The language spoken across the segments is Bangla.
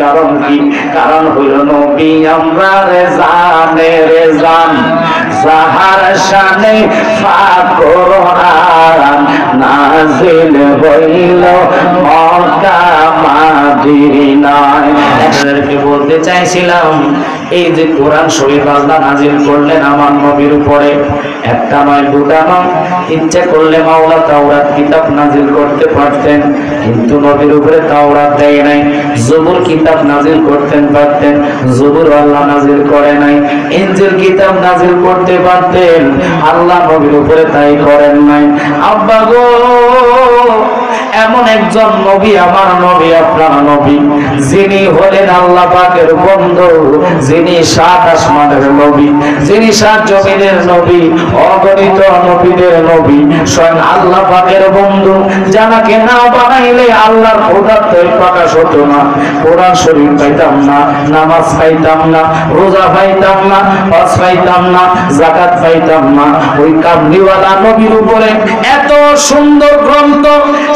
কারণ কি? কারণ হলো নবী আমরা রে জান যাহার শানে পাক কোরআন নাযিল হইল মক্কা মাদিনায়। আপনাদেরকে বলতে চাইছিলাম এই যে কোরআন শরীফ আল্লাহ নাযিল করলেন আমার নবীর উপরে, একটা নয় দুটা নয়, ইচ্ছা করলে মাওলা তাওরাত কিতাব নাযিল করতে পারতেন, কিন্তু নবীর উপরে তাওরাত দেয় নাই। জবুর কিতাব নাযিল করতেন পারতেন, জবুর আল্লাহ নাযিল করে নাই। ইনজিল কিতাব নাযিল করতে পারতেন, আল্লাহ নবীর উপরে তাই করেন নাই। আব্বা গো, এমন একজন নবী আমার নবী আপনার নবী, যিনি হলেন আল্লাহ পাকের বন্ধু, যিনি সাত আসমানের নবী, যিনি সাত জমিনের নবী, অগণিত নবীদের নবী, স্বয়ং আল্লাহ পাকের বন্ধু, যাকে না বানাইলে আল্লাহর খোদাত্বের প্রকাশ হতো না। কোরআন শরীফ পাইতাম না, নামাজ পাইতাম না, রোজা পাইতাম না, হজ পাইতাম না, যাকাত পাইতাম না। ওই কামলিওয়ালা নবীর উপরে এত সুন্দর গ্রন্থ,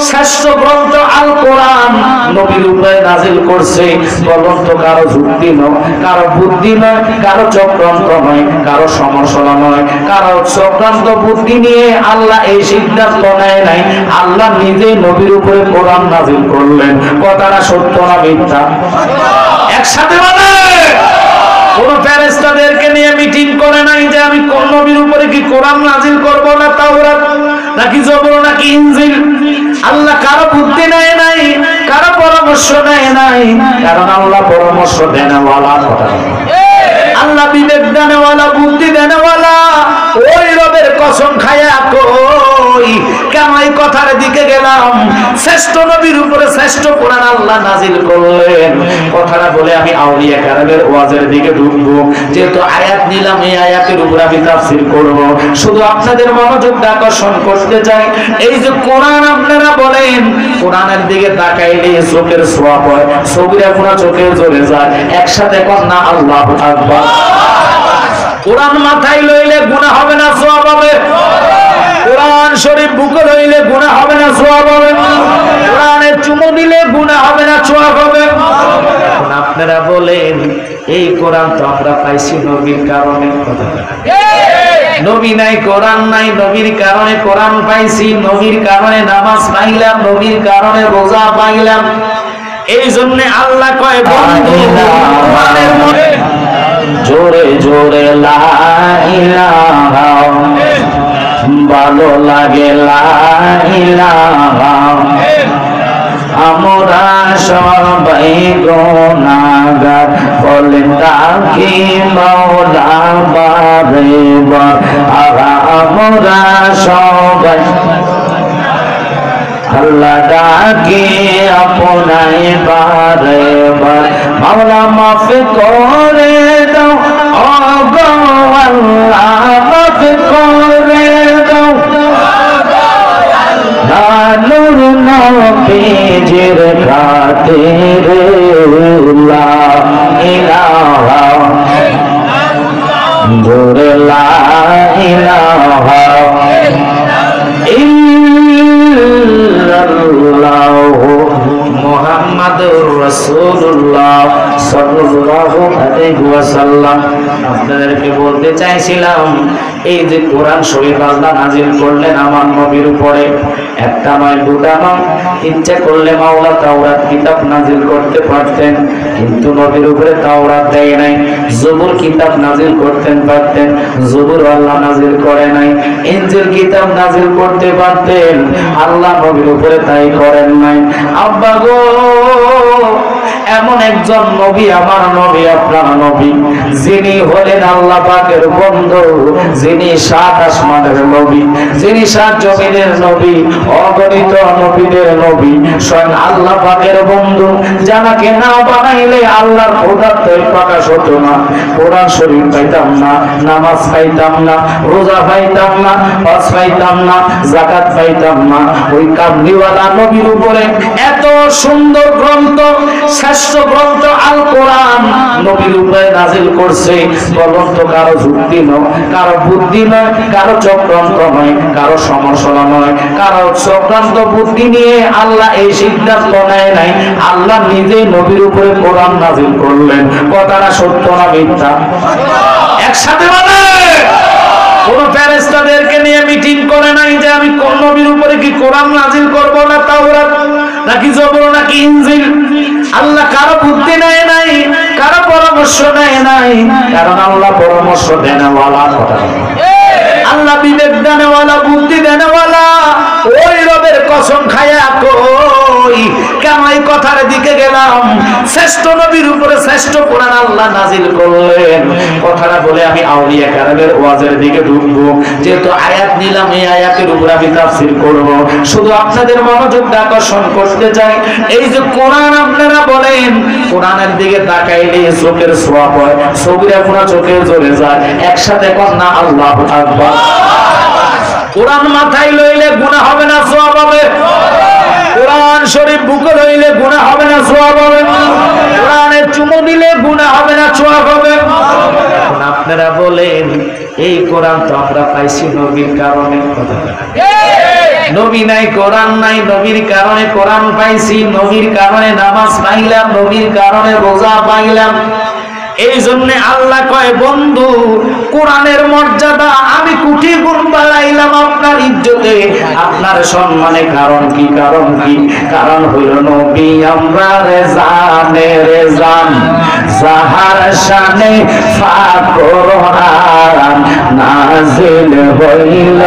শ্রেষ্ঠ গ্রন্থ আল কোরআন নবীর উপরে নাযিল করছে। বলুন তো, কারো যুক্তি নয়, কারো বুদ্ধি নয়, কারো চক্রান্ত নয়, কারো সমস্যা নয়, কারো চক্রান্ত বুদ্ধি নিয়ে আল্লাহ এই সিদ্ধান্ত নেয় নাই। আল্লাহ নিজে নবীর উপরে কোরআন নাযিল করলেন। কথাটা সত্য না মিথ্যা? একসাথে বলে। কোন ফেরেশতাদেরকে নিয়ে মিটিং করে নাই যে আমি কোন নবীর উপরে কি কোরআন নাযিল করব, না তাওরাত নাকি জবর নাকি ইনজিল। আল্লাহ কারো বুদ্ধি নেয় নাই, কারো পরামর্শ নেয় নাই, কারণ আল্লাহ পরামর্শ দেনওয়ালা। আল্লাহ বিবেক দেনওয়ালা, বুদ্ধি দেনওয়ালা। ওই রবের কসম খায়া কই, কেন এই কথার দিকে গেলাম? শ্রেষ্ঠ নবীর উপরে শ্রেষ্ঠ কোরআন আল্লাহ নাযিল করলেন। কথাটা বলে আমি আউলিয়া কারামের ওয়াজের দিকে ঢুকবো। যেহেতু আয়াত নিলাম, এই আয়াতের উপর আমি তাফসীর করব। শুধু আপনাদের মনোযোগটা আকর্ষণ করতে চাই। এই যে কোরআন আপনারা বলেন, কোরআনের দিকে তাকাইলে চোখের ছোঁয়া হয়, ছবিরা পুরা চোখে জ্বলে যায়। একসাথে কর না আল্লাহু আকবার। কোরআন মাথায় লইলে গুনাহ হবে না সওয়াব হবে? কোরআন শরীফ বুকে লইলে গুনাহ হবে না সওয়াব হবে? কোরআনে চুমু দিলে গুনাহ হবে না সওয়াব হবে? আপনারা বলেন, এই কোরআন তো আমরা পাইছি নবীর কারণে। নবী নাই, কোরআন নাই, নবীর কারণে কোরআন পাইছি, নবীর কারণে নামাজ পাইলাম, নবীর কারণে রোজা পাইলাম। এই জন্য আল্লাহ কয় বন্ধু জোরে জোরে লা ইলাহা, ভালো লাগে লা ইলাহা। আমরা সবাই গুনাহগার, বলেন তাকি মাওলা বারে বার। আমরা সবাই আল্লাহ ডাকে আপনাই বারে বার। মাওলা মাফ করে দাও, ও গো আল্লাহ মাফ করে দাও। নূর নবীজির খাতিরে লা ইলাহা, জোরে লা ইলাহা ইল্লাল্লাহু মুহাম্মাদুর রাসূলুল্লাহ সাল্লাল্লাহু আলাইহি ওয়াসাল্লাম। আপনাদেরকে বলতে চাইছিলাম, এই যে কোরআন শরীফ আল্লাহ নাযিল করলেন আমার নবীর উপরে, একটা নয় দুটা নয়, ইচ্ছা করলে মাওলা তাওরাত কিতাব নাযিল করতে পারতেন, কিন্তু নবীর উপরে তাওরাত দেয় নাই। জবুর কিতাব নাযিল করতেন পারতেন, জবুর আল্লাহ নাযিল করে নাই। ইনজিল কিতাব নাযিল করতে পারতেন, আল্লাহ নবীর উপরে তাই করেন নাই। আব্বা গো, এমন একজন নবী আমার নবী আপনার নবী, যিনি হলেন আল্লাহ পাকের বন্ধু, যিনি সাত আসমানের নবী, যিনি সাত জমিনের নবী, অগণিত নবীদের নবী, স্বয়ং আল্লাহ পাকের বন্ধু, যাকে না বানাইলে আল্লাহর খোদাত্বের প্রকাশ হতো না। কোরআন শরীফ পাইতাম না, নামাজ পাইতাম না, রোজা পাইতাম না, হজ পাইতাম না, যাকাত পাইতাম না। ওই কামলিওয়ালা নবীর উপরে এত সুন্দর গ্রন্থ, শ্রেষ্ঠ গ্রন্থ আল কোরআন নবীর উপরে নাজিল করছে। বলুন তো কারো যুক্তি নয়, কারো বুদ্ধি নয়, কারো চক্রান্ত নয়, কারো সমস্যা নয়, কারো চক্রান্ত বুদ্ধি নিয়ে আল্লাহ এই সিদ্ধান্ত নেয় নাই। আল্লাহ নিজে নবীর উপরে কোরআন নাজিল করলেন। কথাটা সত্য না মিথ্যা? একসাথে বলে। কোন ফেরেশতাদেরকে নিয়ে মিটিং করে নাই যে আমি কোন নবীর উপরে কি কোরআন নাজিল করব না তাওরাত নাকি জবর নাকি ইনজিল। আল্লাহ কারো বুদ্ধি নেয় নাই, কারো পরামর্শ নেয় নাই, কারণ আল্লাহ পরামর্শ দেনওয়ালা। কথা আল্লাহ বিবেক দেনওয়ালা, বুদ্ধি দেনওয়ালা। ওই রবের কসম খায়া কই কেন এই কথার দিকে গেলাম? শ্রেষ্ঠ নবীর উপরে শ্রেষ্ঠ কোরআন আল্লাহ নাজিল করলেন। কথাটা বলে আমি আউলিয়া কারামের ওয়াজের দিকে ঢুকবো। যেহেতু আয়াত নিলাম, এই আয়াতের উপর আমি তাফসীর করব। শুধু আপনাদের মনোযোগটা আকর্ষণ করতে চাই। এই যে কোরআন আপনারা বলেন, কোরআনের দিকে তাকাইলে চোখের সোয়াব হয়, ছবিরা পুরা চোখে জ্বলে যায়। একসাথে কর না আল্লাহু আকবার। কোরআন মাথায় লইলে গুনাহ হবে না সওয়াব হবে? কোরআন শরীফ বুকে লইলে গুনাহ হবে না সওয়াব হবে? কোরআনে চুমু দিলে গুনাহ হবে না সওয়াব হবে? আপনারা বলেন এই কোরআন তো আমরা পাইছি নবীর কারণে। নবী নাই, কোরআন নাই, নবীর কারণে কোরআন পাইছি, নবীর কারণে নামাজ পাইলাম, নবীর কারণে রোজা পাইলাম। এই জন্য আল্লাহ কয় বন্ধু কোরআনের মর্যাদা আমি কোটি গুণ বাড়াইলাম আপনার ইজ্জতে, আপনার সম্মানে। কারণ কি? কারণ কি? কারণ হইল নবী আমরা রেজানে রেজান সাহার শানে কোরআন নাজিল হইল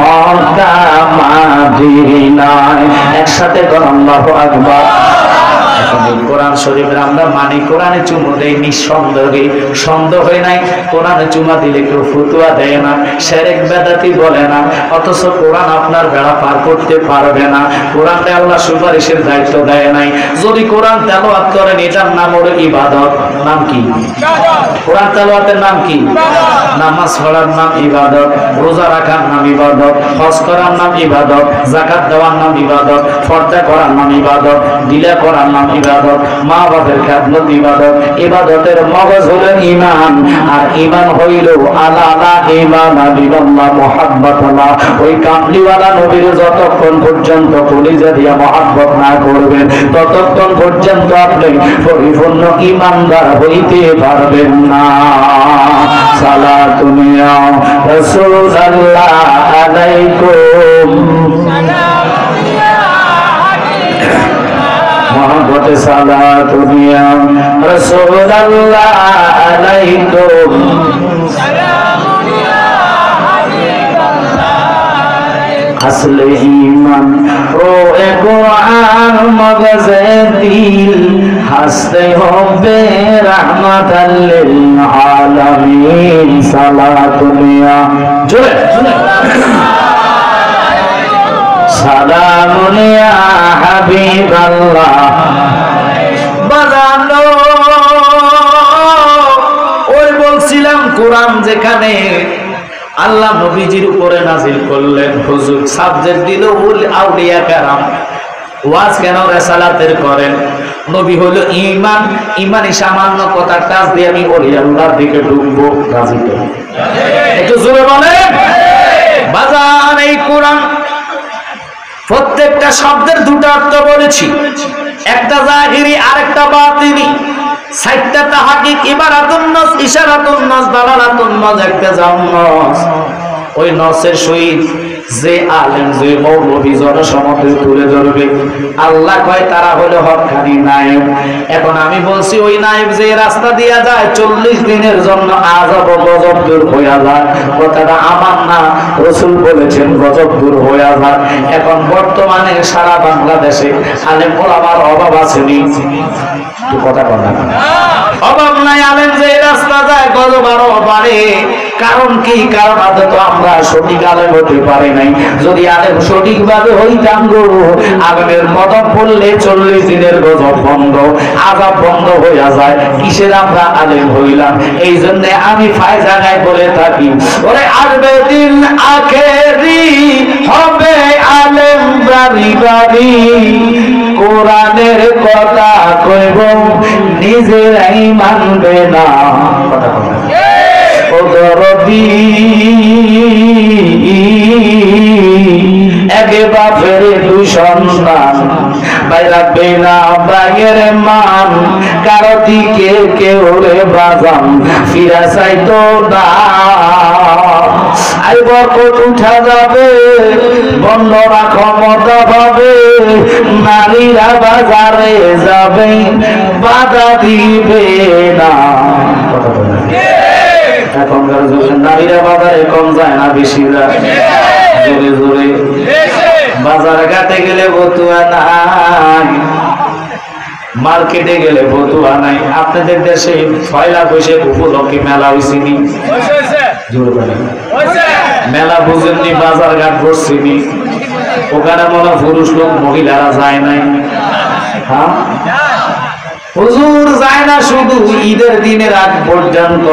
মক্কা মদিনায়। একসাথে কর আল্লাহু আকবার। কোরআন শরীফের আমরা মানি, কোরআনে চুমু দেই নিঃসন্দেহে, সন্দেহ হয় নাই। কোরআনে চুমা দিলে কেউ ফতুয়া দেয় না, শিরক বেদাতি বলে না। অথচ কোরআন আপনার বেড়া পার করতে পারবে না। কোরআনটা আল্লাহ সুপারিশের দায়িত্ব দেয় নাই। যদি কোরআন তেলাওয়াত করেন, এটার নাম হলো ইবাদত। নাম কি? কোরআন তেলাওয়াতের নাম কি? নামাজ পড়ার নাম ইবাদত, রোজা রাখার নাম ইবাদত, হজ করার নাম ইবাদত, যাকাত দেওয়ার নাম ইবাদত, পর্দা করার নাম ইবাদত, দিলা করার নাম ইবাদত, মা বাবার খেদমত ইবাদত। ইবাদতের মগজ হলো ঈমান, আর ঈমান হইল আলা লা ঈমানা বিল্লাহ মুহাব্বাতুল্লাহ। ওই কামলিওয়ালা নবীর যতক্ষণ পর্যন্ত কলিজা দিয়া মহব্বত না করবেন, ততক্ষণ পর্যন্ত আপনি পরিপূর্ণ ঈমানদার হইতে পারবেন না। সালাতুন ইয়া রাসূলুল্লাহ আলাইকুম মোহাম্মদ সালাতুন ইয়া রাসূলুল্লাহ আলাইকুম আসলে ঈমান রোয়ে কোরআন মগজে দিল হাসতে হবে রাহমাতাল লিল আলামিন। সালাতুন ইয়া জোরে সালামুন ইয়া হাবিবাল্লাহ। বাজানো ওই বলছিলাম কোরআন যেখানে আল্লাহ নবীজির উপরে নাজিল করলেন, হুজুর সাবজেক্ট দিল আউলিয়া কারাম। ওয়াজ কেন রিসালাতের করেন? নবী হলো ঈমান, ঈমানি সামান্য কথা কাজ দিয়ে আমি ওলিয়াল্লাহর দিকে ঢুকবো। রাজি তো? একটু জোরে বলেন। বাজান এই কোরআন প্রত্যেকটা শব্দের দুটো অর্থ বলেছি, একটা জাহিরি আর একটা বাতিনি। সাইটটা তাহাকিক, ইবারাতুন নাস, ইশারাতুন নাস, দালালাতুন নাস, একটা জান্নাস। ওই নসের সহিত যে আলেম, যে মৌলভী জনসমক্ষে তুলে ধরবে, আল্লাহ কয় তারা হলো হক্কানি নায়েব। এখন আমি বলছি ওই নায়েব যে রাস্তা দিয়া যায় 40 দিনের জন্য আযাব গজব দূর হইয়া যায়। কথাটা আমার না, রাসূল বলেছেন গজব দূর হইয়া যায়। এখন বর্তমানে সারা বাংলাদেশে আলেম ওলামার অভাব আছে নি? কথা বলা অভাব নাই। আলেম যে রাস্তা যায় গজব আরো বাড়ে। কারণ কি? কারণ আদত আমরা সঠিক আলেম হতে পারি নাই। যদি আলেম সঠিকভাবে হইতাম গো, আলেমের কদম পড়লে 40 দিনের গজব বন্ধ, আযাব বন্ধ হইয়া যায়। কিসের আমরা আলেম হইলাম? এই জন্য আমি ফায়জানায় বলে থাকি, ওরে আসবে দিন আখেরি, হবে আলেম বাড়ি বাড়ি, কোরআনের কথা কইব নিজেরাই মানবে না। কথা কথা ও দরদি একে বাপের 2 সন্তান, ভাই রাখবে না ভাইয়ের মান, কারো দিকে কেউ রে বাজান ফিরা চাইতো না। আই বরকত উঠা যাবে, বন্ধরা ক্ষমতা পাবে, নারীরা বাজারে যাবে, বাধা দিবে না। এখনকার যুগে নারীরা বাজারে কম যায় না, বেশি যায়। জোরে জোরে বাজার ঘাটে গেলে বতুয়া নাই, মার্কেটে গেলে বতুয়া নাই। আপনাদের দেশে 6 বৈশাখ উপলক্ষে মেলা হয়েছিনি? মেলা বুঝেননি? বাজার ঘাট বসছিনি? ওখানে মনে পুরুষ লোক মহিলারা যায় নাই? হ্যাঁ, হুজুর যায় না শুধু ঈদের দিনের আগ পর্যন্ত।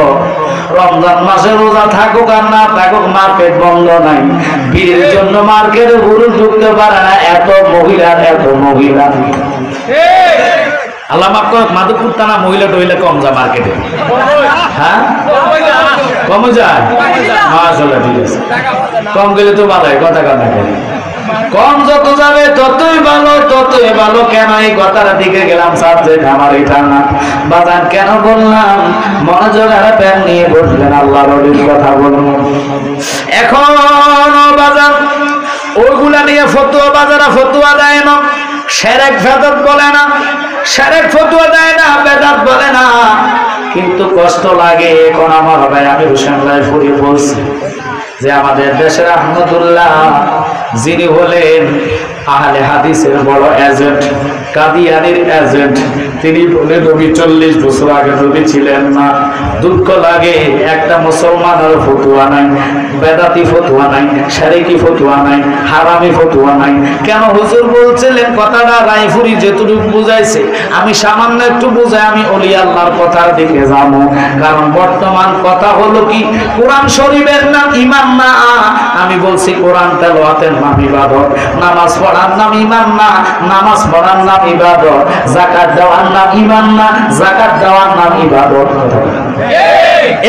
রমজান মাসে রোজা থাকুক আর না থাকুক, মার্কেট বন্ধ নাই। ভিড়ের জন্য মার্কেটে পুরুষ ঢুকতে পারে না, এত মহিলা, এত মহিলা। আল্লাহ মাফ করুক, মাধবপুর থানা মহিলা টহিলা কম যায় মার্কেটে? হ্যাঁ, কমে যায়। মাশাআল্লাহ, ঠিক আছে। কম গেলে তো ভালোই, কথা কথা বলি। কম যত যাবে ততই ভালো, ততই ভালো। কেন এই কথার দিকে গেলাম? সাবজেক্ট আমার এটা না। বাজান কেন বললাম? মনোযোগ আর প্যান নিয়ে বসলেন, আল্লাহর ওলির কথা বলবো। এখন বাজান ওইগুলা নিয়ে ফতুয়া, বাজারা ফতুয়া দেয় না, শিরক বেদাত বলে না, শিরক ফতুয়া দেয় না, বেদাত বলে না, কিন্তু কষ্ট লাগে। এখন আমার ভাই আমি হোসেন লাইফুরি বলছি যে আমাদের দেশের আহমদুল্লাহ যিনি হলেন আহলে হাদিসের বড় এজেন্ট, কাদিয়ানির এজেন্ট, তিনি বলে নবী 40 বছর আগে নবী ছিলেন না। দুঃখ লাগে, একটা মুসলমানের ফতুয়া নাই, বেদাতি ফতুয়া নাই, শিরকি ফতুয়া নাই, হারামি ফতুয়া নাই। কেন হুজুর বলছিলেন কথাটা? রায়পুরি যেটুকু বুঝাইছে আমি সামান্য একটু বুঝাই, আমি ওলি আল্লাহর কথার দিকে যাবো। কারণ বর্তমান কথা হলো কি, কোরআন শরীফের নাম ঈমান না। আমি বলছি কোরআন তেলাওয়াতের নাম ইবাদত, নামাজ পড়ার নাম ঈমান না, নামাজ পড়ার নাম ইবাদত, যাকাত দেওয়ার নাম ঈমান না, যাকাত দেওয়ার নাম ইবাদত।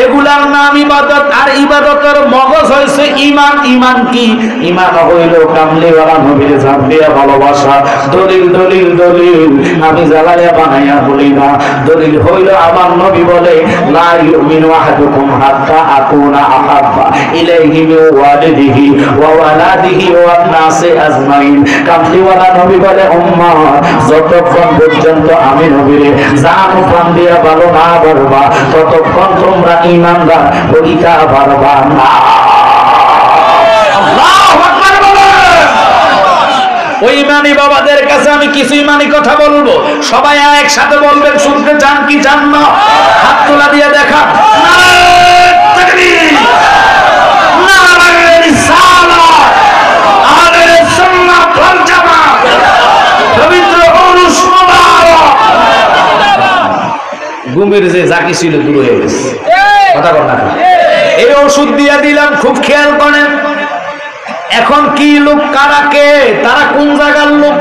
এগুলার নাম ইবাদত, আর ইবাদতের মগজ হয়েছে ঈমান। ঈমান কি? ঈমান হইল কামলিওয়ালা নবীর জানলিয়া ভালোবাসা। দলিল দলিল দলিল আমি জ্বালায়া বানাইয়া বলি না। দলিল হইল আমার নবী বলে, লা ইউমিনু আহাদুকুম হাত্তা আকুনা আহাব্বা ইলাইহি মিন ওয়ালিদিহি ওয়া ওয়ালাদিহি ওয়ান নাসি আজমাইন। কামলিওয়ালা নবী বলে, উম্মাহ যতক্ষণ পর্যন্ত আমি নবীরে জান প্রাণ দিয়া ভালো না বাড়বা, ততক্ষণ তোমরা ঈমানদার হইতে পারবা না। আল্লাহু আকবার বলেন। ওই ইমানি বাবাদের কাছে আমি কিছু ইমানি কথা বলবো, সবাই একসাথে বলবেন। শুনতে চান কি চান না? হাত তোলা দিয়ে দেখা। নারায়ে তাকবীর, নারায়ে রিসালাত, আহলে সুন্নাত ওয়াল জামাত, পবিত্র উরুস মুবারক। ঘুমের যে জাকি ছিল দূর হয়ে গেছে। কথা বল না? এই ওষুধ দিয়ে দিলাম, খুব খেয়াল করেন। এখন কি লোক কারা কে? তারা কোন জায়গার লোক?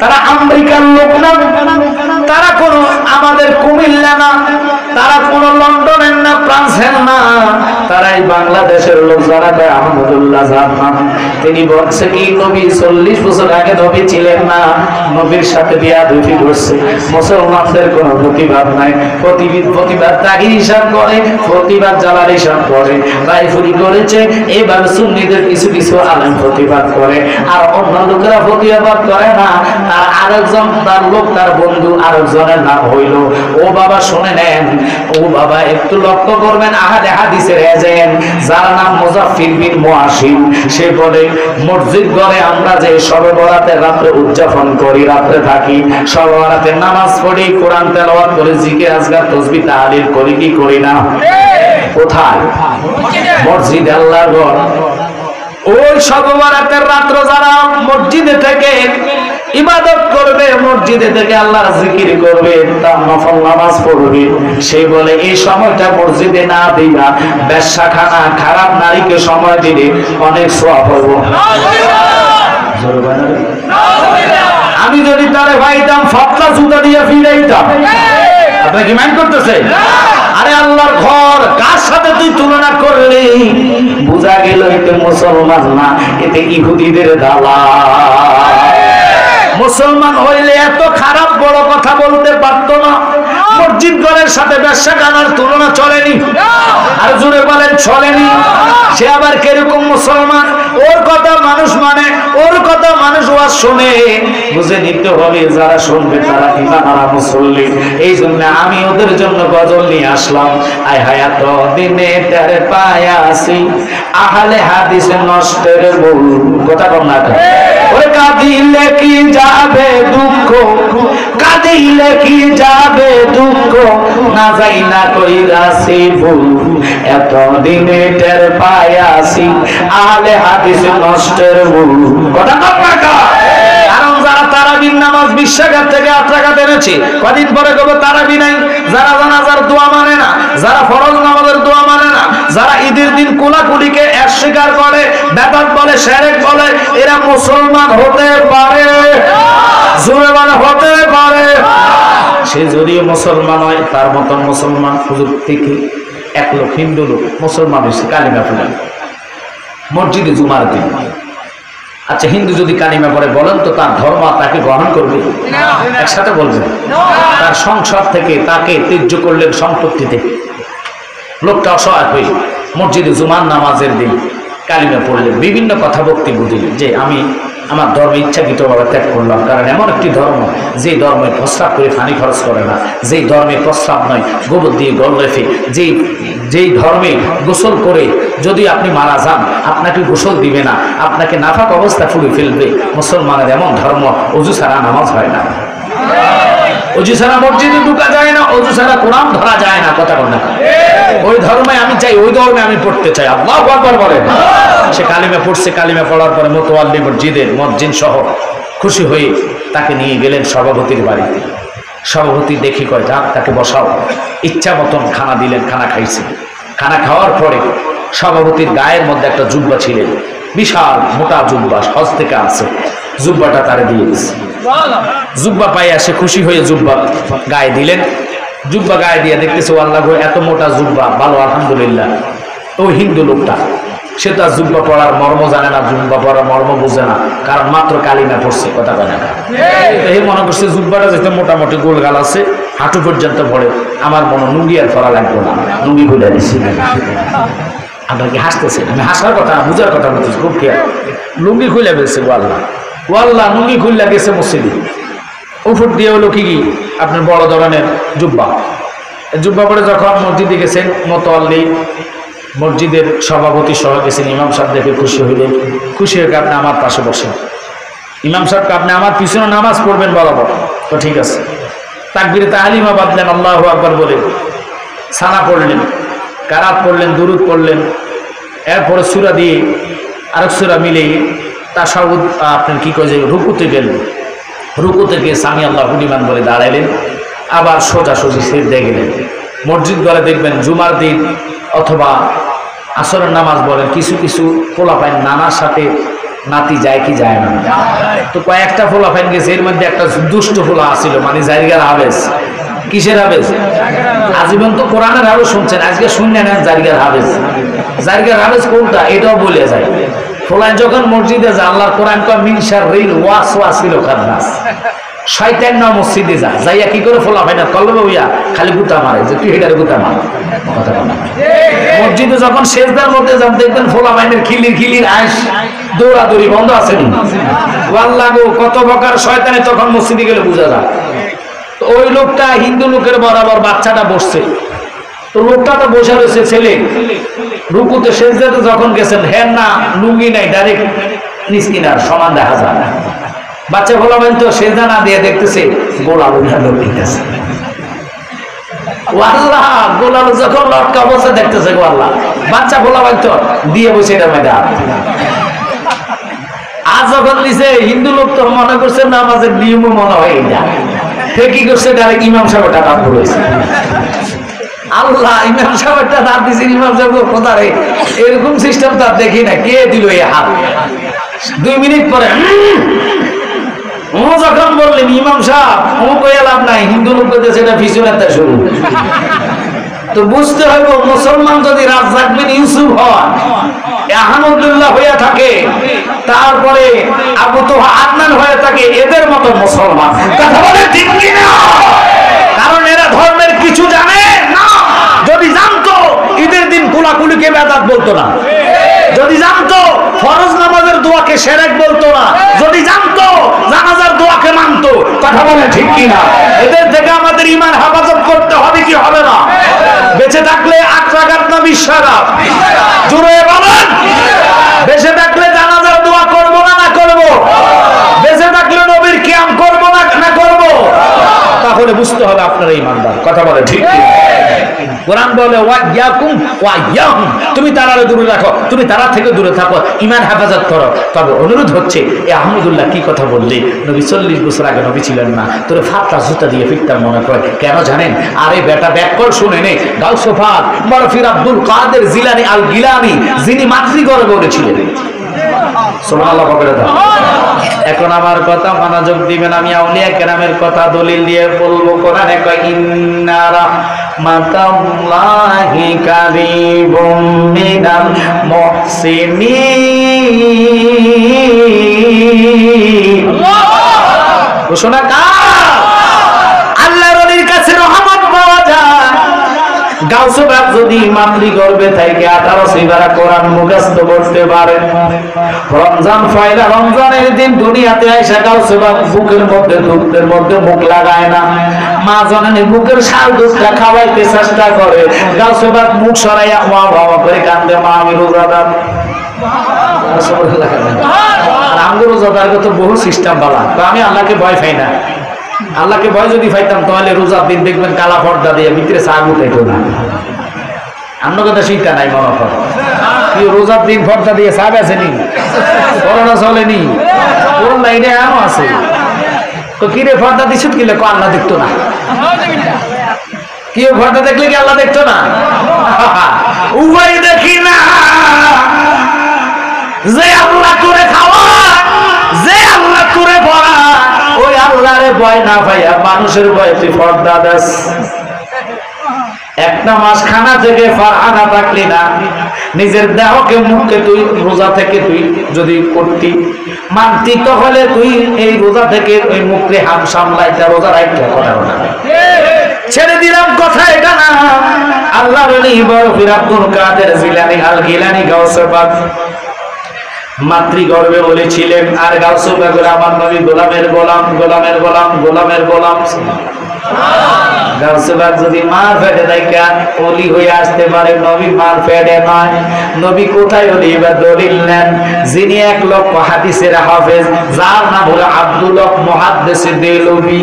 তারা আমেরিকার লোক না, তারা কোন আমাদের কুমিল্লা না, তারা কোন লন্ডনের না, ফ্রান্সের না, তারা এই বাংলাদেশের লোক। যারা কয় আহমদুল্লাহ জাহান, তিনি বলছে কি নবী 40 বছর আগে নবী ছিলেন না, নবীর সাথে বিয়াদবি করছে। মুসলমানদের কোন প্রতিবাদ নাই। প্রতিবাদ তাকে হিসাব করে, প্রতিবাদ জ্বালার হিসাব করে। রায়পুরি করেছে, এবার সুন্নিদের কিছু কিছু আলেম প্রতিবাদ করে, আর অন্য লোকেরা প্রতিবাদ করে না। আর আরেকজন তার লোক, তার বন্ধু আরেকজনের নাম হইল, ও বাবা শুনে নেন, ও বাবা একটু লক্ষ্য করবেন, আহলে হাদিসের এজেন্ট, যার নাম মুজাফফির বিন মুআশিম। সে বলে, মসজিদ ঘরে আমরা যে শবে বরাতের রাত্রে উদযাপন করি, রাত্রে থাকি, শবে বরাতের নামাজ পড়ি, কোরআন তেলাওয়াত করি, জিকির আজকার তাসবিহ তাহলিল করি, কি করি না? কোথায়? মসজিদ, আল্লাহর ঘর। ওই শবে বরাতের রাত্র যারা মসজিদে থেকে ইবাদত করবে, মসজিদে থেকে আল্লাহর জিকির করবে, তার নফল নামাজ পড়বে, সে বলে এই সময়টা মসজিদে না দিবা বেশ্যাখানা খারাপ নারীকে সময় দিলে অনেক সওয়াব হবে। আমি যদি তারে ভাইতাম ফাতলা জুতা দিয়ে ফিরাইতাম। আপনি কি মাইন্ড করতেছে? আরে আল্লাহর ঘর কার সাথে তুই তুলনা করলি? বুঝা গেল এতে মুসলমান না, এতে ইহুদিদের দালাল। মুসলমান হইলে এত খারাপ বড় কথা বলতে পারতো না। মসজিদ ঘরের সাথে বেশ্যাখানার তুলনা চলেনি। আর জোরে বলেন চলেনি। সে আবার কিরকম মুসলমান? ওর কথা মানুষ মানে, ওর কথা মানুষ ওয়াজ শুনে, বুঝে নিতে হবে যারা শুনবে তারা ইমানওয়ালা মুসল্লি। এই জন্য আমি ওদের জন্য গজল নিয়ে আসলাম। আয় হায়াত দিনে তেরে পায়াসি আহলে হাদিস নষ্টের বউ। কথা কম না ওই কাঁদিলে কি যাবে দুঃখ, কাঁদিলে কি যাবে দুঃখ, না যাই না কইরাছি ভুল, এত দিনে টের পায়াসি আহলে হাদিস নষ্টের ভুল। কথা কম না। কারণ যারা তারাবির নামাজ বিশ্বাঘাত থেকে আত্রাঘাত এনেছে, কদিন পরে কবে তারাবি নাই। যারা জানাজার দোয়া মানে না, যারা ফরজ নামাজের দোয়া মানে না, যারা ঈদের দিন কোলাকুলিকে অস্বীকার করে, বেদাত বলে, শিরক বলে, এরা মুসলমান হতে পারে? জোরে বলে হতে পারে। সে যদি মুসলমান হয়, তার মতন মুসলমান হুজুর থেকে 1 লোক হিন্দু লোক মুসলমান হয়েছে কালিমা পড়ে মসজিদে জুমার দিন। আচ্ছা, হিন্দু যদি কালিমা পড়ে বলেন তো তার ধর্ম তাকে গ্রহণ করবে? একসাথে বলবেন। তার সংসার থেকে তাকে ত্যায্য করলেন সম্পত্তি থেকে। লোকটা অসহায় হয়ে মসজিদে জুমার নামাজের দিন কালিমা পড়লেন, বিভিন্ন কথা বক্তব্য দিলেন যে আমি আমার ধর্মে ইচ্ছাকৃতভাবে ত্যাগ করলাম। কারণ এমন একটি ধর্ম যে ধর্মে প্রস্রাব করে পানি খরচ করে না, যেই ধর্মে প্রস্রাব নয় গোবর দিয়ে গল রেখে, যেই ধর্মে গোসল করে যদি আপনি মারা যান আপনাকে গোসল দিবে না, আপনাকে নাফাক অবস্থা ফুলে ফেলবে। মুসলমানের এমন ধর্ম। অজু ছাড়া নামাজ হয় না, অজু ছাড়া মসজিদে ঢুকা যায় না, অজু ছাড়া কোরআন ধরা যায় না। কথা বল না। ওই ধর্মে আমি চাই, ওই ধর্মে আমি পড়তে চাই। আল্লাহু আকবার বলেন। সে কালিমা পড়ছে, কালিমা পড়ার পরে মোতওয়াল্লি মসজিদের মুয়াজ্জিন সহ খুশি হয়ে তাকে নিয়ে গেলেন সভাপতির বাড়িতে। সভাপতি দেখি কয় যাক তাকে বসাও। ইচ্ছা মতন খানা দিলেন, খানা খাইছে। খানা খাওয়ার পরে সভাপতির গায়ের মধ্যে একটা জুব্বা ছিলেন, বিশাল মোটা জুব্বা, হজ থেকে আছে। জুব্বাটা তারে দিয়ে দিচ্ছে। জুব্বা পাইয়া সে খুশি হয়ে জুব্বা গায়ে দিলেন। জুব্বা গায়ে দিয়ে দেখতেছে আল্লাহ গো এত মোটা জুব্বা, ভালো আলহামদুলিল্লাহ। ওই হিন্দু লোকটা সে তো জুব্বা পড়ার মর্ম জানে না, জুব্বা পড়ার মর্ম বুঝে না, কারণ মাত্র কালিমা পড়ছে। কথা বলে না। এই মনে করছে জুব্বাটা যেতে মোটামুটি গোলগাল আছে, হাঁটু পর্যন্ত পড়ে, আমার মনে লুঙ্গি আর পড়া লাগবে না, লুঙ্গি খুলে দিচ্ছি। আপনার কি হাসতেছেন? আমি হাসার কথা না, বুঝার কথা বলতেছি। খুব খেয়াল, লুঙ্গি খুলে ফেলছে ওয়াল্লাহ, ওয়াল্লাহ লুঙ্গি খুলে গেছে মসজিদে। উপর দিয়ে হলো কি আপনার বড় ধরনের জুব্বা। জুব্বা পরে যখন মসজিদে গেছেন, মোতওয়াল্লি মসজিদের সভাপতি সহ গেছেন। ইমাম সাহেব দেখে খুশি হইলেন। খুশি হয়ে আপনি আমার পাশে বসেন। ইমাম সাহেবকে আপনি আমার পিছনে নামাজ পড়বেন বরাবর। তো ঠিক আছে। তাকবীরে তাহলিমা বাঁধলেন, আল্লাহু আকবার বলে সানা পড়লেন, কারাত পড়লেন, দুরুদ পড়লেন। এরপরে সূরা দিয়ে আরেক সূরা মিলে তাশাহুদ আপনার কি কয় যে রুকুতে গেলেন। রুকু থেকে সামি আল্লাহু লিমান বলে দাঁড়াইলেন, আবার সোজাসুজি সিজদায় গেলেন। মসজিদ ঘরে দেখবেন জুমার দিন অথবা আসরের নামাজ বলেন, কিছু কিছু পোলাপাইন নানার সাথে নাতি যায় কি যায় না। তো কয়েকটা পোলাপাইন গেছে, এর মধ্যে একটা দুষ্ট পোলা আসছিল, মানে জারিগার হাবেজ। কিসের হাবেজ? আজীবন তো কোরআনের আরো শুনছেন, আজকে শুনলেন জারিগার হাবেজ। জারিগার হাবেজ কোনটা এটাও বলে যায়। ফলায় যখন মসজিদে যায় আল্লাহর কোরআন কয় মিনশার রিল ওয়াসওয়াসিল খান্নাস, শয়তান না মসজিদে যায়, যাইয়া কি করে ফলা হয় না কলবে হইয়া খালি গুতা মারে যে তুই হেডারে গুতা মার। কথা বলা মসজিদে যখন সেজদার মধ্যে যান দেখবেন ফলা বাইনের খিলির খিলির আইস দৌড়াদৌড়ি বন্ধ আছে নি। আল্লাহ গো কত প্রকার শয়তানে তখন মসজিদে গেলে বোঝা যায়। তো ওই লোকটা হিন্দু লোকের বরাবর বাচ্চাটা বসছে। তো লোকটা তো বসে রয়েছে, ছেলে রুকুতে সেজদাতে যখন গেছেন হ্যাঁ না লুঙ্গি নাই, ডাইরেক্ট নিস্কিনার সমান দেখা যায়। বাচ্চা বলাবেন তো সেজদা না দিয়ে দেখতেছে গোলালু লটকিতেছে। আল্লাহ গোলালু যখন লটকা বসে দেখতেছে গো আল্লাহ, বাচ্চা বলাবেন তো দিয়ে বসে এটা মেয়েটা হাত যখন দিছে হিন্দু লোক তো মনে করছে নামাজের নিয়ম মনে হয় এটা, কি করছে ডাইরেক্ট ইমাম সাহেবটা দাঁত পড়েছে। আল্লাহ, ইমাম সাহেবটা দাঁত দিছে, ইমাম সাহেব কোথা রে, এরকম সিস্টেম তার দেখি না। কে দিল এই হাত? 2 মিনিট পরে ও যখন বললেন ইমাম সাহেব, ও কইয়া লাভ নাই, হিন্দু লোক কইতেছে এটা পিছনের শুরু। তো বুঝতে হইব মুসলমান যদি রাজ্জাক বিন ইউসুফ হয়, আহমদুল্লাহ হয়ে থাকে, তারপরে আবু তোহা আদনান হয়ে থাকে, এদের মতো মুসলমান। কথা বলে ঠিক কিনা? কারণ এরা ধর্মের কিছু জানে না। যদি জানতো ঈদের দিন কুলাকুলিকে বেদাত বলতো না, যদি জানতো ফরজ নামাজের দোয়াকে শিরক বলতো না, যদি জানতো জানাজার দোয়াকে মানতো। কথা বলে ঠিক কিনা? এদের থেকে আমাদের ঈমান হেফাজত করতে হবে কি হবে না? বেঁচে থাকলে 8 রাকাত না 20 রাকাত? জোরে বলেন। বেঁচে থাকলে জানাজার দোয়া করব না না করব? বেঁচে থাকলে নবীর কিয়াম করব না না করব? তাহলে বুঝতে হবে আপনারা ঈমানদার। কথা বলে ঠিক কিনা? কোরআন বলে ওয়াইয়াকুম ওয়াইয়াহুম, তুমি তারারে দূরে রাখো, তুমি তারা থেকে দূরে থাকো, ঈমান হেফাজত করো। তবে অনুরোধ হচ্ছে, এই আহমদুল্লাহ কি কথা বললি? নবী 40 বছর আগে নবী ছিলেন না, তোরে ফাত্তা জুতা দিয়ে ফিরতাম মনে করে। কেন জানেন? আরে বেটা ব্যাককল শুনে নে, গাউসুফাত মারফির আব্দুল কাদের জিলানী আল গিলানী, যিনি মাতৃগর্ভে বলেছিলেন। সুবহানাল্লাহ বলে দাও। এখন আমার কথা মনোযোগ দিবেন, আমি আউলিয়া কেরামের কথা দলিল দিয়ে বলবো। কোরআনে কয় ইন্না রাহমাতাল্লাহি কারীবুম মিনাল মুহসিনিন। ঘোষণা কার? আল্লাহর ওলির কাছে রহমত পাওয়া যায়। গাউসে বাগ যদি মাতৃগর্ভে থেকে 18 সিবারা কোরআন মুখস্থ করতে পারে, রমজান পয়লা রমজানের দিন দুনিয়াতে আইসা গাউসে বাগ বুকের মধ্যে দুধের মধ্যে মুখ লাগায় না, মা জননী বুকের শাল দুধটা খাওয়াইতে চেষ্টা করে, গাউসে বাগ মুখ সরাইয়া ওয়া ওয়া করে কান্দে, মা আমি রোজাদার। আর আমগো রোজাদারকে তো বহু সিস্টেম বালা, তো আমি আল্লাহকে ভয় পাই না। আল্লাহকে ভয় যদি পাইতাম তাহলে রোজার দিন দেখবেন কালা পর্দা দিয়ে ভিতরে চাগ উঠাইতো না। অন্য কথা শিক্ষা নাই মনে কর, কি রোজার দিন পর্দা দিয়ে চাগ আসেনি, করোনা চলেনি, করোনা এটা এমন আছে। তো কিরে পর্দা দিছ কি লেখো? আল্লাহ দেখতো না। কি পর্দা দেখলে কি আল্লাহ দেখতো না? উভয় দেখি না। যে আল্লাহ করে খাওয়া, যে আল্লাহ করে পড়া, ওই আল্লাহরে ভয় না পাইয়া মানুষের ভয় তুই পর্দা দেস। একটা মাস খানা থেকে ফারহানা থাকলি না, নিজের দেহকে মুখকে তুই রোজা থেকে তুই যদি করতি মানতি, তাহলে তুই এই রোজা থেকে ওই মুখকে হাম সামলাইতে রোজা রাখতে কথা না। ছেড়ে দিলাম কথা এটা না। আল্লাহর ওলি বরফির আব্দুল কাদের জিলানী আল গিলানী গাউসে পাক মাতৃগর্ভে বলেছিলেন, আর গাউসে পাকের আমার নবী গোলামের গোলাম, গোলামের গোলাম, গোলামের গোলাম। গাউসে পাক যদি মার পেটে দেখা ওলি হয়ে আসতে পারে, নবী মার পেটে নয়। নবী কোথায় ওলি? এবার দলিল নেন, যিনি 1 লক্ষ হাদিসের হাফেজ, যার নাম হলো আব্দুল হক মুহাদ্দিস দেলভি।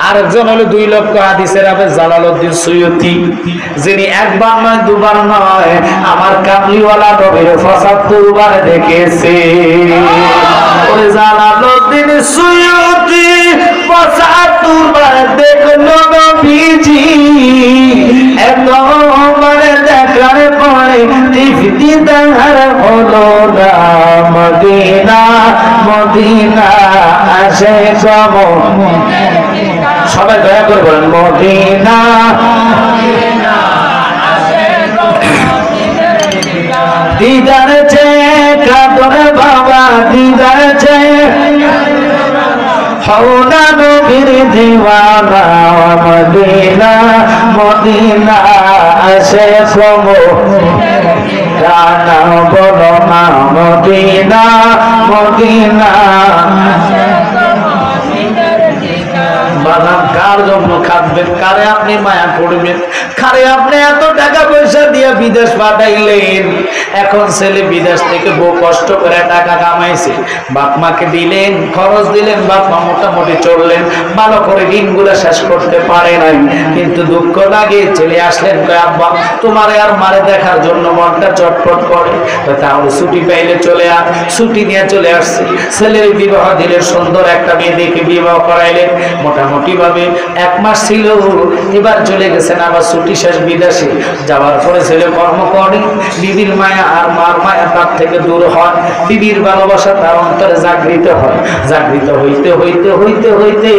আরেকজন হলো 2 লক্ষ হাদিসের হাফেজ জালালউদ্দিন সুয়ুতি, যিনি 1 বার নয় 2 বার নয় আমার কামলিওয়ালা নবীর 75 বার দেখেছে। ওই জালালউদ্দিন সুয়ুতি 75 বার দেখলো নবীজি। একবার দেখার পরে দিদার হলো না, মদিনা মদিনা আসে সব। সবাই দয়া করে বলেন মদিনা। দিদার চেয়ে কাদরে বাবা, দিদার চেয়ে হওনা নবীর দিওয়ানা, মদিনা মদিনা আসে সব। গানা বলো না মদিনা মদিনা। বাদাম কার আমার জন্য কাঁদবেন, কারে আপনি মায়া করবেন, কারে আপনি এত টাকা পয়সা দিয়ে বিদেশ পাঠাইলেন। এখন ছেলে বিদেশ থেকে বহু কষ্ট করে টাকা কামাইছে, বাপ মাকে দিলেন, খরচ দিলেন, বাপ মা মোটামুটি চললেন, ভালো করে দিনগুলো শেষ করতে পারে নাই। কিন্তু দুঃখ লাগে, ছেলে আসলেন, কয় আব্বা তোমারে আর মারে দেখার জন্য মনটা চটপট করে, তাহলে ছুটি পাইলে চলে আস। ছুটি নিয়ে চলে আসছে, ছেলের বিবাহ দিলে, সুন্দর একটা মেয়ে দেখে বিবাহ করাইলেন। মোটামুটি ভাবে 1 মাস ছিল, এবার চলে গেছেন আবার ছুটি শেষ বিদেশে। যাওয়ার পরে ছেলে কর্ম করে, বিবির মায়া আর মার মায়া তার থেকে দূর হয়, বিবির ভালোবাসা তার অন্তরে জাগৃত হয়। জাগৃত হইতে হইতে হইতে হইতে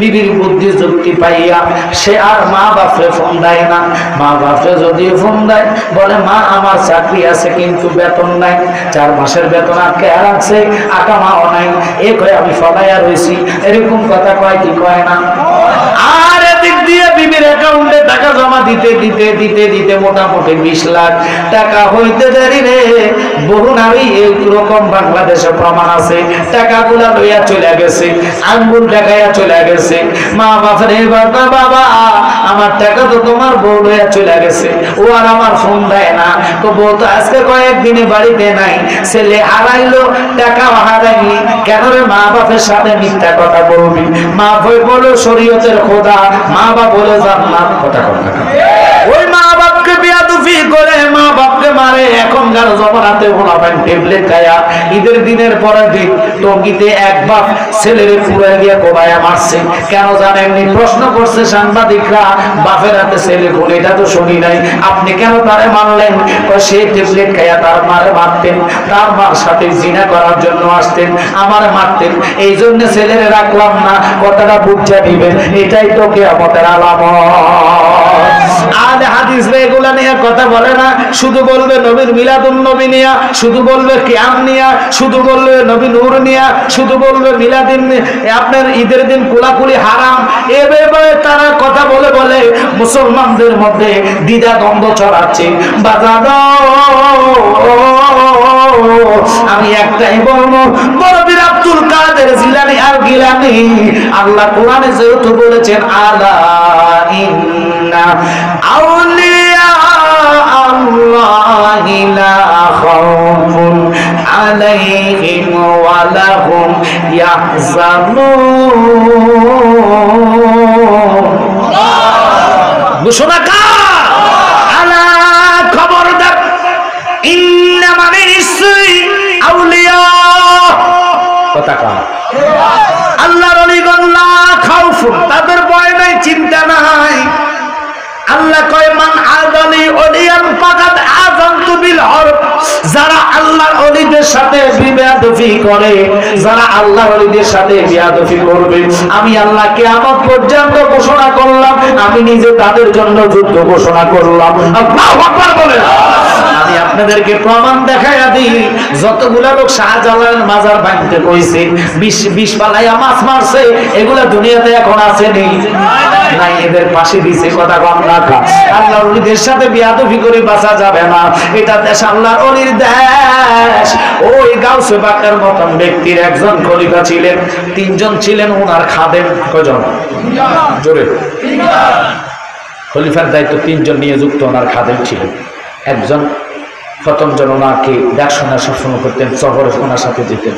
বিবির বুদ্ধি যুক্তি পাইয়া সে আর মা বাপরে ফোন দেয় না। মা বাপরে যদি ফোন দেয়, বলে মা আমার চাকরি আছে কিন্তু বেতন নাই, 4 মাসের বেতন আটকে রাখছে, আকামাও নাই, এ কয়ে আমি ফলাইয়া রয়েছি, এরকম কথা কয় কি কয় না? আর এদিক দিয়ে বিবির অ্যাকাউন্টে টাকা জমা দিতে দিতে দিতে দিতে মোটামুটি 20 লাখ টাকা হইতে দেরি রে। বহু নারী এইরকম বাংলাদেশে প্রমাণ আছে, টাকাগুলা লইয়া চলে গেছে, আঙ্গুল দেখাইয়া চলে গেছে। মা বাপের এবার না, বাবা আমার টাকা তো তোমার বউ লইয়া চলে গেছে, ও আর আমার ফোন দেয় না, তো বউ তো আজকে কয়েকদিনে বাড়িতে নাই, ছেলে হারাইলো, টাকাও হারাইনি, কেন রে মা বাপের সাথে মিথ্যা কথা বলবি? মা বই বলো শরীয়তের খোদা, মা বাপ বলে জান্নাত, কথা কথা ওই মা বাপকে বেয়াদবি করে মা বাপকে মারে। এখনকার জমানাতে ওলাবেন ট্যাবলেট খায়া ঈদের দিনের পরে দিন টঙ্গিতে এক বাপ ছেলের পুরে দিয়ে কোবায়া মারছে। কেন জানেননি? প্রশ্ন করছে সাংবাদিকরা, বাপের হাতে ছেলে খুন, এটা তো শুনি নাই, আপনি কেন তারে মারলেন? সে ট্যাবলেট খায়া তার মারে মারতেন, তার মার সাথে জিনা করার জন্য আসতেন, আমার মারতেন, এই জন্য ছেলেরে রাখলাম না। কথাটা বুঝা দিবেন, এটাই তো কিয়ামতের আলামত। আর হাদিস এগুলা নিয়ে কথা বলে না, শুধু বলবে নবীর মিলাদুন নবী নিয়া, শুধু বলবে কিয়াম নিয়া, শুধু বলবে নবী নূর নিয়া, শুধু বলবে মিলাদিন, আপনার ঈদের দিন কোলাকুলি হারাম। এভাবে তারা কথা বলে বলে মুসলমানদের মধ্যে দ্বিধা দ্বন্দ্ব ছড়াচ্ছে। বাজার আমি একটাই বলবো, বড়বীর আব্দুল কাদের জিলানী আর গিলানী, আল্লাহ কোরআনে যেহেতু বলেছেন আলা ইন্না আউলিয়া আল্লাহি লা খাউফুন আলাইহিম ওয়া লাহুম ইয়াহজানুন। ঘোষণা কার? আলা, খবরদার, ইন্না মানে নিশ্চয়ই, আউলিয়া কথা কার? আল্লাহর ওলিগণ লা খাউফুন, তাদের ভয় নাই, চিন্তা নাই। আল্লাহ কয় মান আযালি ওলিয়ান ফাকাদ আযানতু বিল হরব, যারা আল্লাহর ওলিদের সাথে বিয়াদফি করে, যারা আল্লাহর ওলিদের সাথে বিয়াদফি করবে, আমি আল্লাহ কিয়ামত পর্যন্ত ঘোষণা করলাম, আমি নিজে তাদের জন্য যুদ্ধ ঘোষণা করলাম। আল্লাহু আকবার বলেন। আমি আপনাদেরকে প্রমাণ দেখাইয়া দিই, যতগুলা লোক শাহজালালের মাজার ভাঙতে কইছে, বিষ পালাইয়া মাছ মারছে, এগুলা দুনিয়াতে এখন আছে নেই? নাই, এদের পাশে দিছে। কথা কম রাখা, আল্লাহর ওলিদের সাথে বিয়াদফি করে বাঁচা যাবে না। এটা দেশ আল্লাহর ওলির দেশ। ওই গাউসে বাকের মতন ব্যক্তির একজন খলিফা ছিলেন, 3 জন ছিলেন ওনার খাদেম। কয়জন? জোরে। খলিফার দায়িত্ব 3 জন নিয়োজিত ওনার খাদেম ছিলেন। একজন, প্রথম জন ওনাকে দেখাশোনা সবসময় করতেন, শহরে ওনার সাথে যেতেন।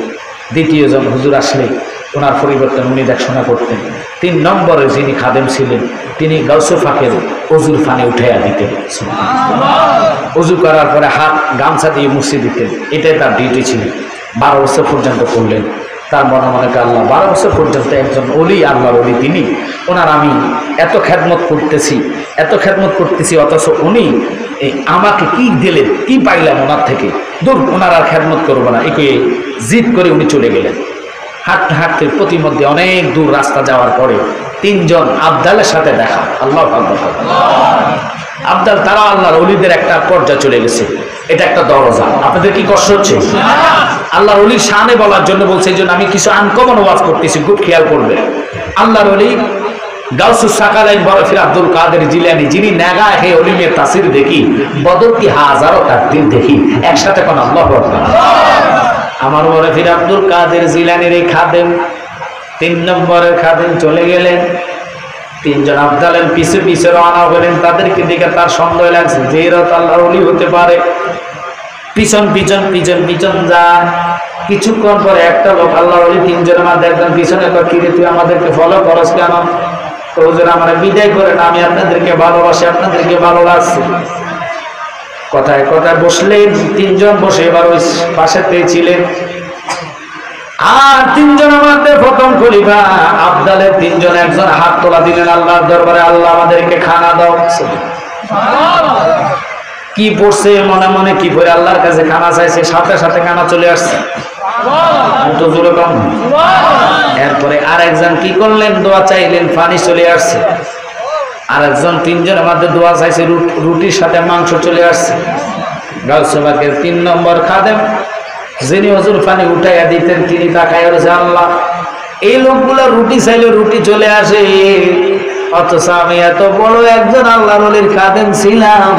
দ্বিতীয় জন হুজুর আসলে ওনার পরিবর্তন উনি দেখাশোনা করতেন। 3 নম্বরে যিনি খাদেম ছিলেন, তিনি গাউসে ফাকের অজুর ফানে উঠাইয়া দিতেন। অজু করার পরে হাত গামছা দিয়ে মুছে দিতেন, এটাই তার ডিউটি ছিল। 12 বছর পর্যন্ত করলেন। তার মনে মনে আল্লাহ, 12 বছর পর্যন্ত একজন ওলি, আল্লাহর ওলি তিনি, ওনার আমি এত খেদমত করতেছি, অথচ উনি আমাকে কি দিলেন, কি পাইলাম ওনার থেকে, দূর, ওনার আর খেদমত করবো না, একে জিদ করে উনি চলে গেলেন। হাঁটতে হাঁটতে প্রতিমধ্যে অনেক দূর রাস্তা যাওয়ার পরে 3 জন আবদালের সাথে দেখা। আল্লাহ আবদাল, তারা আল্লাহর ওলিদের একটা পর্যায়ে চলে গেছে। এটা একটা দরজা। আপনাদের কি কষ্ট হচ্ছে? আল্লাহর ওলির শানে বলার জন্য বলছে, এই জন্য আমি কিছু আনকমন ওয়াজ করতেছি, খুব খেয়াল করবে। আল্লাহর ওলি গাউসুস সাকালাইন বরফির আব্দুল কাদের জিলানী, যিনি নেগা হে ওলিমের তাসির দেখি, বদর কি হাজারো তাকদীর দেখি, একসাথে কোন আল্লাহু আকবার। আমার বরফির আব্দুল কাদের জিলানীর এই খাদেম, 3 নম্বরের খাদেম চলে গেলেন। তিনজন আফদালের পিছে পিছে রওনা হলেন। তাদেরকে দেখে তার সন্দেহ লাগছে যে এরা তো আল্লাহর ওলি হতে পারে। পিছন পিছন পিছন পিছন যায়। কিছুক্ষণ পরে একটা লোক আল্লাহর ওলি তিনজনের মধ্যে একজন পিছনে কয়, কি রে তুই আমাদেরকে ফলো করস কেন? তো হুজুর আমরা বিদায় করেন, আমি আপনাদেরকে ভালোবাসি, আপনাদেরকে ভালো লাগছে। কথায় কথায় বসলেন তিনজন, বসে এবার ওই পাশেতেই ছিলেন। আর তিনজনের মধ্যে প্রথম খলিফা আফদালের তিনজন একজন হাত তোলা দিলেন আল্লাহর দরবারে, আল্লাহ আমাদেরকে খানা দাও। কি পড়ছে মনে মনে, কি পড়ে আল্লাহর কাছে খানা চাইছে, সাথে সাথে খানা চলে আসছে। এরপরে আরেকজন কি করলেন, দোয়া চাইলেন, পানি চলে আসছে। আরেকজন তিনজনের মধ্যে দোয়া চাইছে, রুটির সাথে মাংস চলে আসছে। গাউসে পাকের 3 নম্বর খাদেম যিনি হুজুর পানি উঠাইয়া দিতেন, তিনি তাকাইয়া রয়েছে, আল্লাহ এই লোকগুলা রুটি চাইলে রুটি চলে আসে, অথচ আমি এত বড় একজন আল্লাহর ওলির খাদেম ছিলাম,